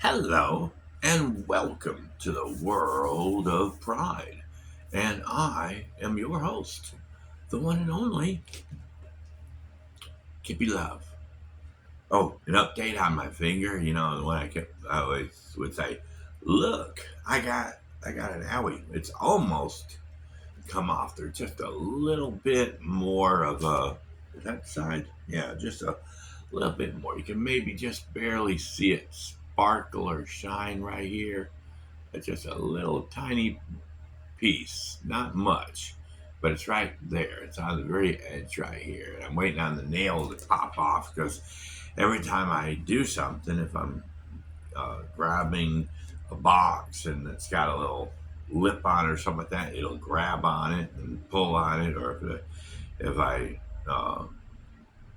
Hello and welcome to the world of pride. And I am your host, the one and only Kippy Love. Oh, an update on my finger. When I always would say, "Look, I got an owie." It's almost come off. There's just a little bit more of a. Is that side? Yeah, just a little bit more. You can maybe just barely see it sparkle or shine right here. It's just a little tiny piece, not much, but it's right there. It's on the very edge right here. And I'm waiting on the nail to pop off because every time I do something, if I'm grabbing a box and it's got a little lip on it or something like that, it'll grab on it and pull on it. Or if I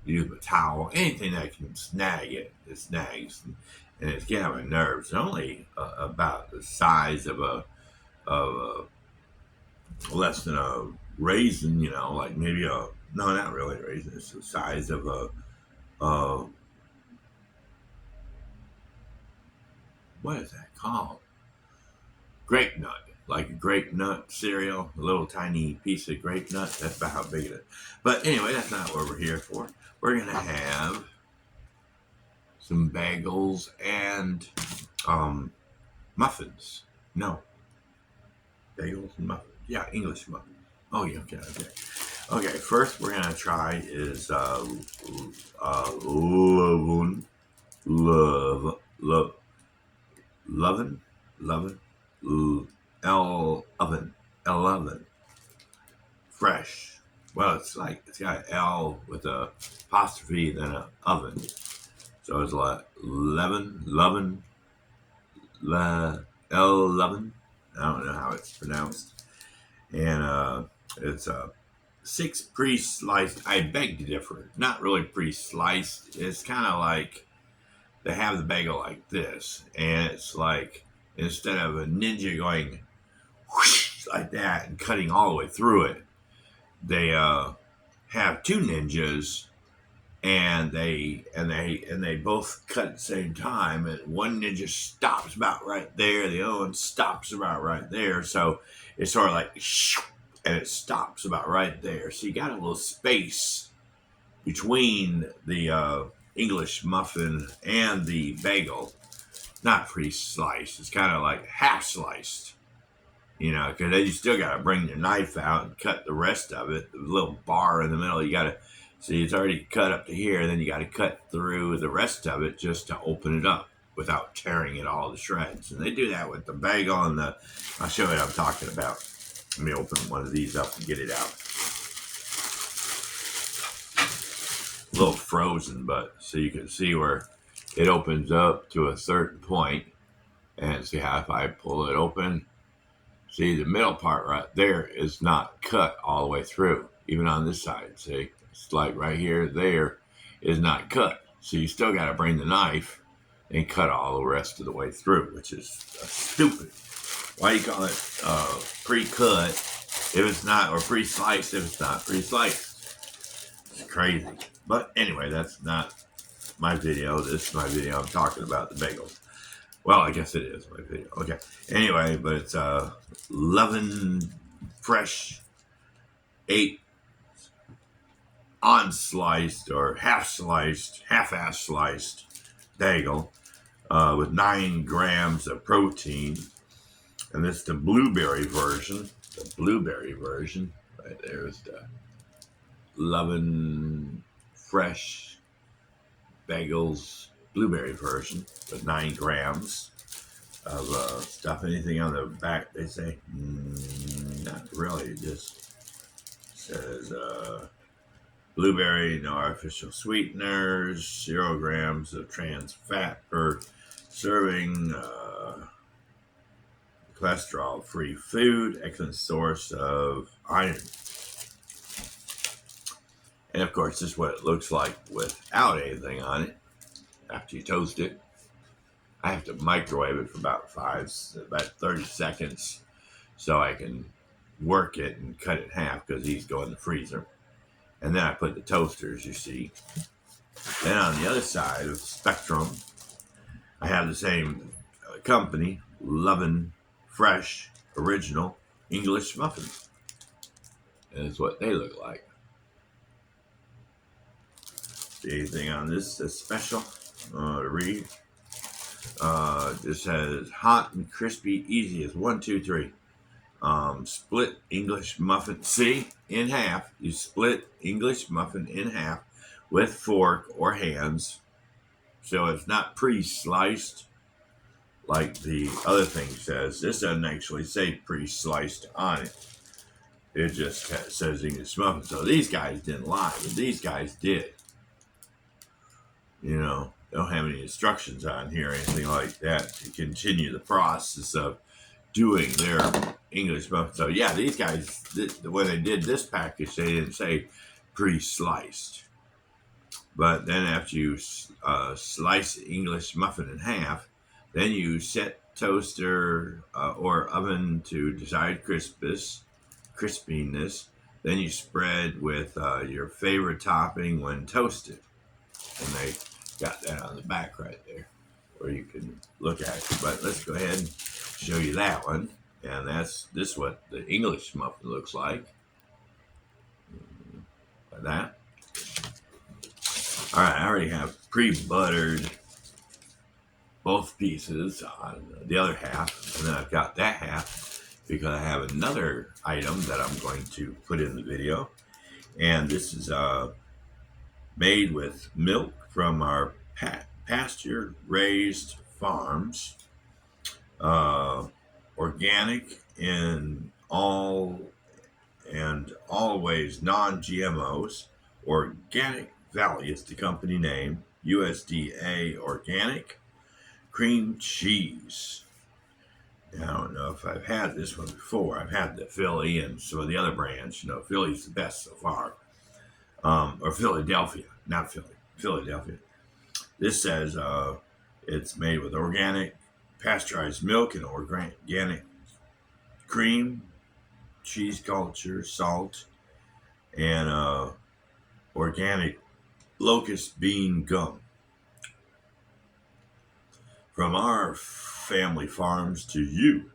use a towel, anything that can snag it, it snags. And it's getting on my nerves. It's only about the size of less than a raisin, like maybe no, not really a raisin. It's the size of a what is that called? Grape nut, like a grape nut cereal, a little tiny piece of grape nut. That's about how big it is. But anyway, that's not what we're here for. We're gonna have some bagels and muffins. No, bagels and muffins. Yeah, English muffins. Oh yeah, okay. Okay, first we're gonna try is lovin, love, lovin, lovin, L oven, L oven, fresh. Well, it's got an L with a apostrophe then a oven, so it's like lovin, la L lovin. I don't know how it's pronounced, and it's a six pre-sliced. I beg to differ. Not really pre-sliced. It's kind of like they have the bagel like this, and it's like instead of a ninja going whoosh like that and cutting all the way through it, they have two ninjas, and they both cut at the same time, and one ninja stops about right there, the other one stops about right there, so it's sort of like and it stops about right there. So you got a little space between the English muffin and the bagel. Not pre-sliced. It's kind of like half sliced, because then you still got to bring your knife out and cut the rest of it. The little bar in the middle, you got to see it's already cut up to here. Then you got to cut through the rest of it just to open it up without tearing it all to shreds. And they do that with the bagel and the. I'll show you what I'm talking about. Let me open one of these up and get it out. A little frozen, but so you can see where it opens up to a certain point, and see how if I pull it open, see the middle part right there is not cut all the way through, even on this side. See, it's like right here, there is not cut. So you still got to bring the knife and cut all the rest of the way through, which is stupid. Why do you call it pre-cut if it's not, or pre-sliced if it's not pre-sliced? It's crazy. But anyway, that's not my video. This is my video. I'm talking about the bagels. Well, I guess it is my video. Okay. Anyway, but it's lovin' fresh 8 on-sliced or half-sliced, half-ass sliced bagel with 9 grams of protein. And this is the blueberry version. The blueberry version. Right there is the lovin' fresh bagels blueberry version with 9 grams of stuff. Anything on the back, they say? Not really. It just says blueberry, no artificial sweeteners, 0 grams of trans fat per serving, cholesterol-free food, excellent source of iron. And of course, this is what it looks like without anything on it. After you toast it, I have to microwave it for about 30 seconds, so I can work it and cut it in half because these go in the freezer. And then I put the toasters, you see. Then on the other side of the spectrum, I have the same company, loving fresh, original English muffins. Is what they look like. See anything on this that's special to read? This says hot and crispy, easy as 1, 2, 3. Split English muffin. See, in half. You split English muffin in half with fork or hands, so it's not pre-sliced like the other thing says. This doesn't actually say pre-sliced on it. It just says English muffin. So these guys didn't lie, but these guys did. You know, they don't have any instructions on here or anything like that to continue the process of doing their English muffin. So yeah, these guys, when they did this package, they didn't say pre-sliced. But then after you slice English muffin in half, then you set toaster or oven to desired crispiness. Then you spread with your favorite topping when toasted. And they got that on the back right there where you can look at it. But let's go ahead and show you that one. And this what the English muffin looks like. Like that. All right, I already have pre-buttered both pieces on the other half. And then I've got that half because I have another item that I'm going to put in the video. And this is made with milk from our pasture-raised farms, organic in all and always non-GMOs. Organic Valley is the company name. USDA organic cream cheese. Now, I don't know if I've had this one before. I've had the Philly and some of the other brands. You know, Philly's the best so far. Or Philadelphia, not Philly, Philadelphia. This says it's made with organic pasteurized milk and organic cream, cheese culture, salt, and organic locust bean gum. From our family farms to you.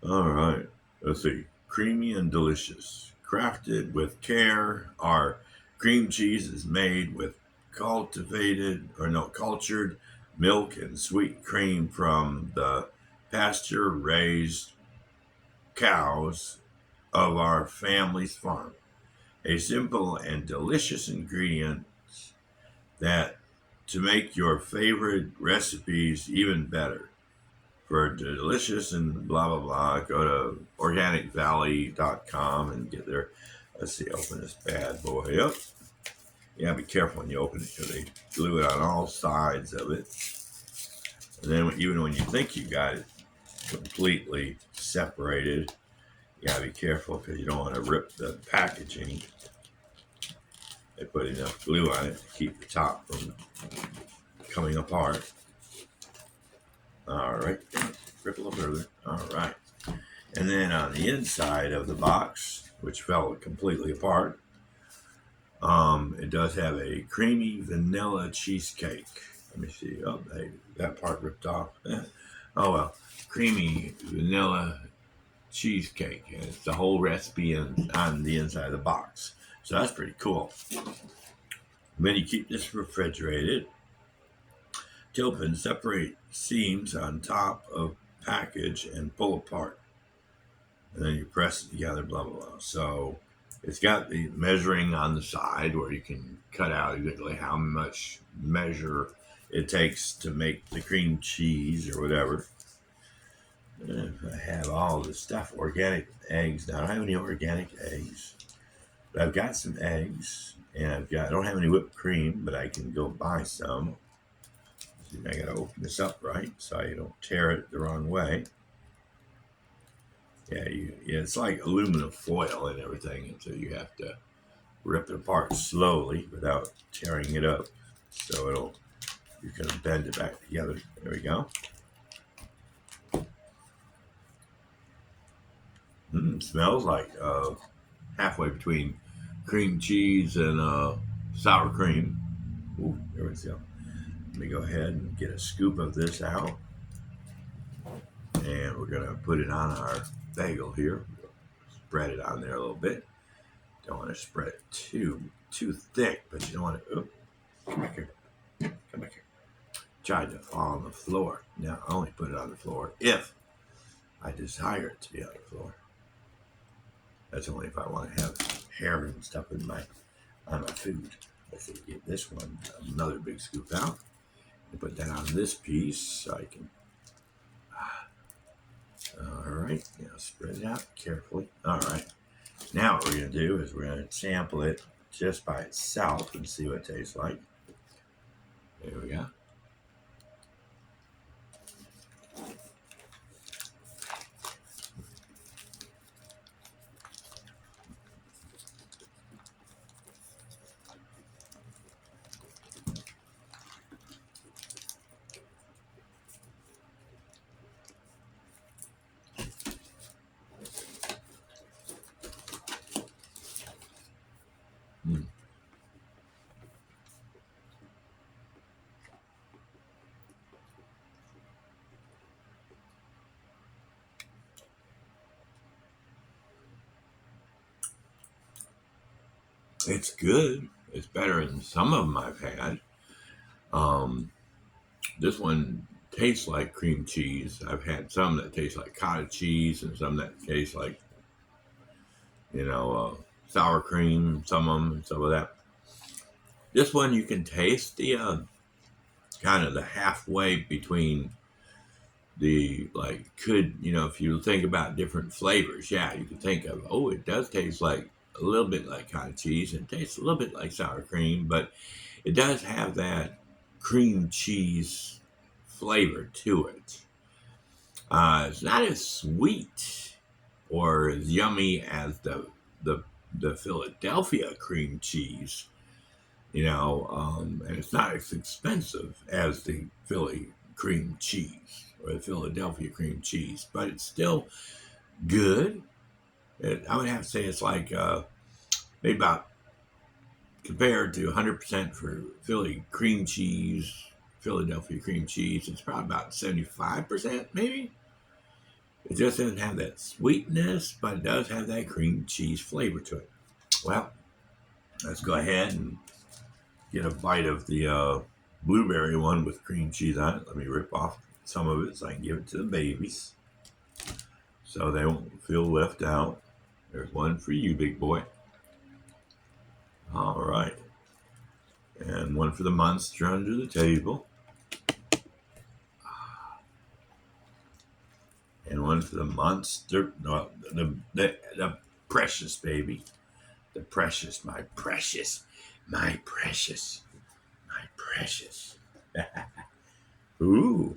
All right, let's see. Creamy and delicious. Crafted with care, our cream cheese is made with cultured milk and sweet cream from the pasture-raised cows of our family's farm. A simple and delicious ingredient that to make your favorite recipes even better. For delicious and blah, blah, blah, go to organicvalley.com and get there. Let's see, open this bad boy up. Yeah, be careful when you open it because they glue it on all sides of it. And then even when you think you got it completely separated, you gotta be careful because you don't want to rip the packaging. They put enough glue on it to keep the top from coming apart. All right, rip a little further. All right. And then on the inside of the box, which fell completely apart, it does have a creamy vanilla cheesecake. Let me see. Oh, that part ripped off. Oh, well. Creamy vanilla cheesecake. And it's the whole recipe on the inside of the box. So that's pretty cool. Then you keep this refrigerated. To open, separate seams on top of package and pull apart. And then you press it together, blah, blah, blah. So it's got the measuring on the side where you can cut out exactly how much measure it takes to make the cream cheese or whatever. And I have all this stuff, organic eggs. Now, I don't have any organic eggs, but I've got some eggs, and I don't have any whipped cream, but I can go buy some. I gotta open this up right so you don't tear it the wrong way. Yeah, it's like aluminum foil and everything, and so you have to rip it apart slowly without tearing it up. So you're gonna bend it back together. There we go. Smells like halfway between cream cheese and sour cream. Ooh, there we go. Let me go ahead and get a scoop of this out. And we're going to put it on our bagel here. Spread it on there a little bit. Don't want to spread it too thick, but you don't want to. Come back here. Come back here. Tried to fall on the floor. Now I only put it on the floor if I desire it to be on the floor. That's only if I want to have hair and stuff on my food. Let's see, get this one, another big scoop out. And put that on this piece so I can. All right, now spread it out carefully. All right, now what we're going to do is we're going to sample it just by itself and see what it tastes like. There we go. Mm. It's good. It's better than some of them I've had. This one tastes like cream cheese. I've had some that taste like cottage cheese and some that taste like, sour cream, some of them, and some of that. This one you can taste the kind of the halfway between if you think about different flavors, yeah, you can think of, it does taste like a little bit like cottage cheese and tastes a little bit like sour cream, but it does have that cream cheese flavor to it. It's not as sweet or as yummy as the Philadelphia cream cheese, and it's not as expensive as the Philly cream cheese or the Philadelphia cream cheese, but it's still good. I would have to say it's like maybe about compared to 100% for Philly cream cheese, Philadelphia cream cheese, it's probably about 75% maybe. It just doesn't have that sweetness, but it does have that cream cheese flavor to it. Well, let's go ahead and get a bite of the blueberry one with cream cheese on it. Let me rip off some of it so I can give it to the babies so they won't feel left out. There's one for you, big boy. All right. And one for the monster under the table. And one for the monster, no, the precious baby. The precious, my precious, my precious, my precious. Ooh.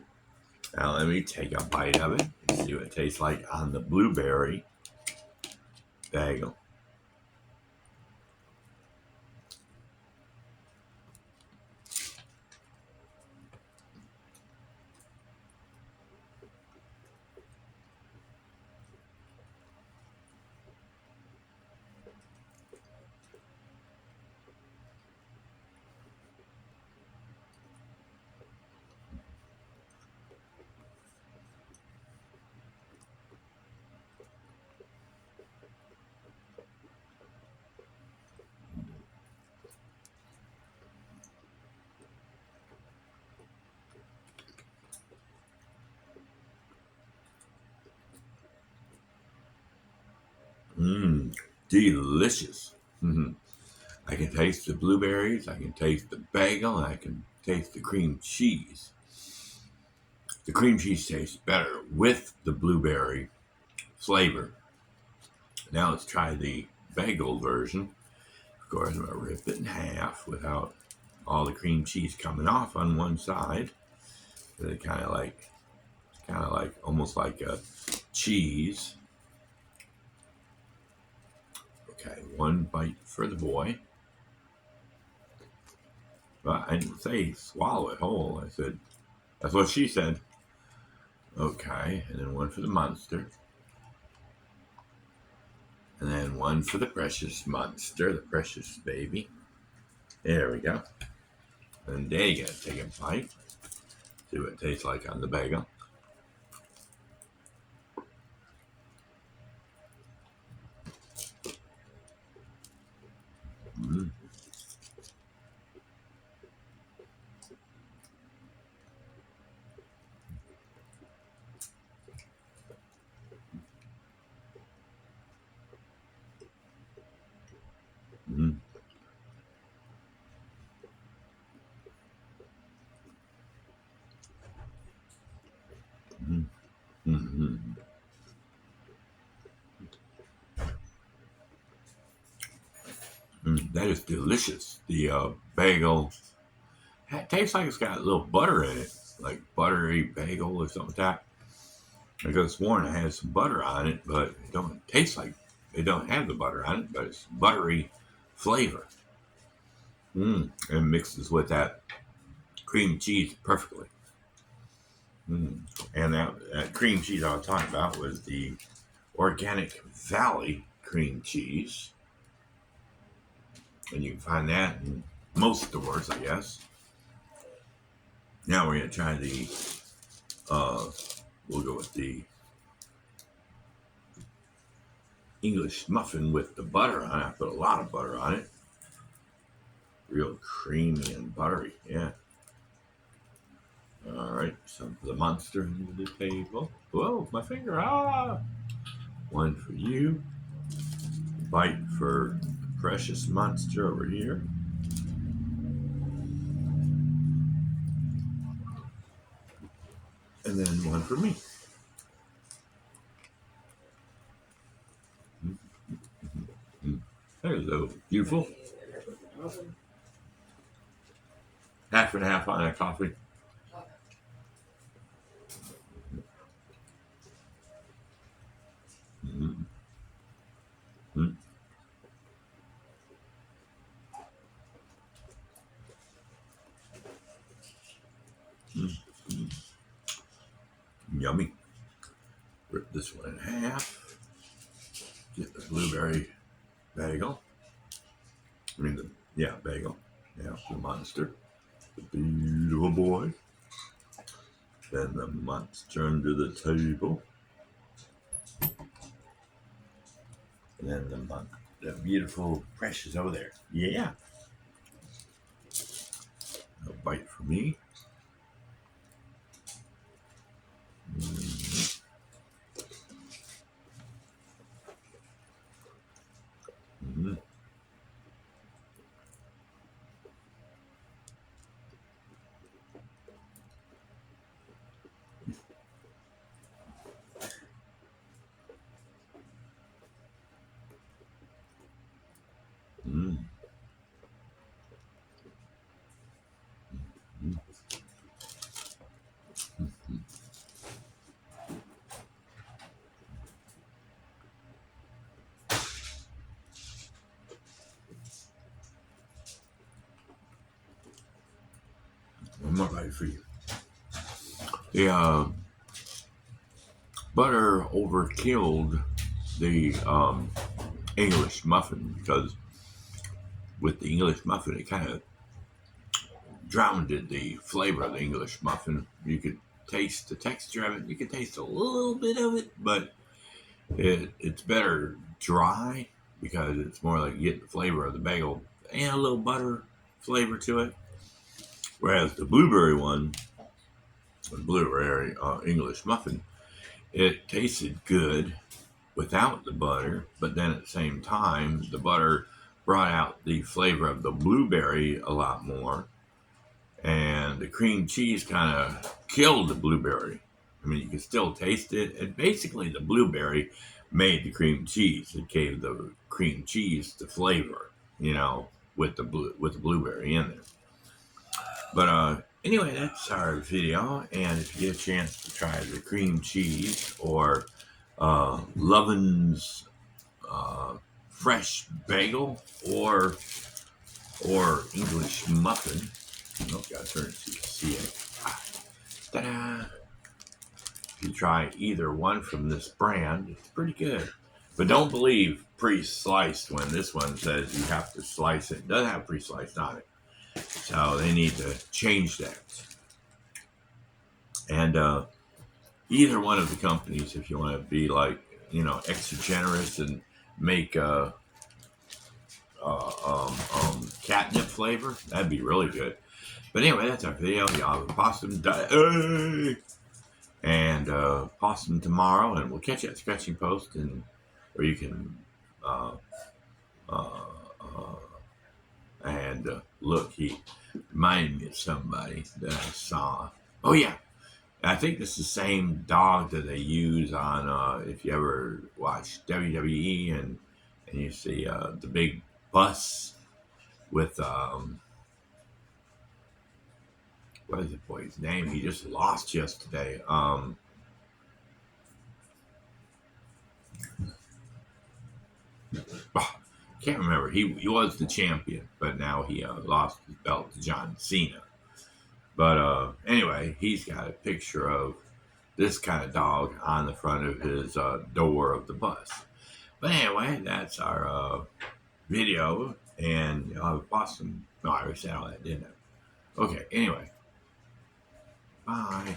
Now let me take a bite of it and see what it tastes like on the blueberry bagel. Mmm, delicious. Mm-hmm. I can taste the blueberries, I can taste the bagel, and I can taste the cream cheese. The cream cheese tastes better with the blueberry flavor. Now let's try the bagel version. Of course, I'm going to rip it in half without all the cream cheese coming off on one side. It's kind of like almost like a cheese. Okay, one bite for the boy. But I didn't say swallow it whole. I said, that's what she said. Okay, and then one for the monster. And then one for the precious monster, the precious baby. There we go. And then you gotta take a bite. See what it tastes like on the bagel. That is delicious. The bagel it tastes like it's got a little butter in it, like buttery bagel or something like that. I could have sworn it has some butter on it, but it don't taste like it don't have the butter on it, but it's buttery flavor. And mixes with that cream cheese perfectly. And that cream cheese I was talking about was the Organic Valley cream cheese. And you can find that in most stores, I guess. Now we're going to try we'll go with the English muffin with the butter on it. I put a lot of butter on it. Real creamy and buttery, yeah. All right, some for the monster under the table. Whoa, my finger, One for you. Bite for the precious monster over here. And then one for me. Hello, beautiful. Half and half on that coffee. Mm-hmm. Mm-hmm. Yummy. Rip this one in half. Get the blueberry bagel. Bagel. Yeah, the monster. The beautiful boy. Then the monster under the table. And then the beautiful precious over there. Yeah. A bite for me. Mm-hmm. Mm-hmm. Mm-hmm. One more bite for you. The butter overkilled the English muffin because with the English muffin, it kind of drowned the flavor of the English muffin. You could taste the texture of it. You could taste a little bit of it, but it's better dry because it's more like you get the flavor of the bagel and a little butter flavor to it. Whereas the blueberry one, the blueberry English muffin, it tasted good without the butter, but then at the same time, the butter brought out the flavor of the blueberry a lot more, and the cream cheese kind of killed the blueberry. I mean, you can still taste it, and basically the blueberry made the cream cheese. It gave the cream cheese the flavor, with the blueberry in there. But anyway, that's our video, and if you get a chance to try the cream cheese or Lovin's fresh bagel or English muffin. Oh, gotta turn it so you can see it. Ta-da! If you try either one from this brand, it's pretty good. But don't believe pre-sliced when this one says you have to slice it. It doesn't have pre-sliced on it. So they need to change that. And either one of the companies, if you want to be like, extra generous and make catnip flavor, that'd be really good. But anyway, that's our video. Y'all have a possum day and possum tomorrow, and we'll catch you at Scratching Post, and where you can look. He reminded me of somebody that I saw. Oh yeah, I think this is the same dog that they use on if you ever watch WWE and you see the big bus with what is the boy's name? He just lost yesterday. Oh, can't remember. He was the champion, but now he lost his belt to John Cena. But anyway, he's got a picture of this kind of dog on the front of his door of the bus. But anyway, that's our video, and Boston. No, I already said all that, didn't I? Okay. Anyway, bye.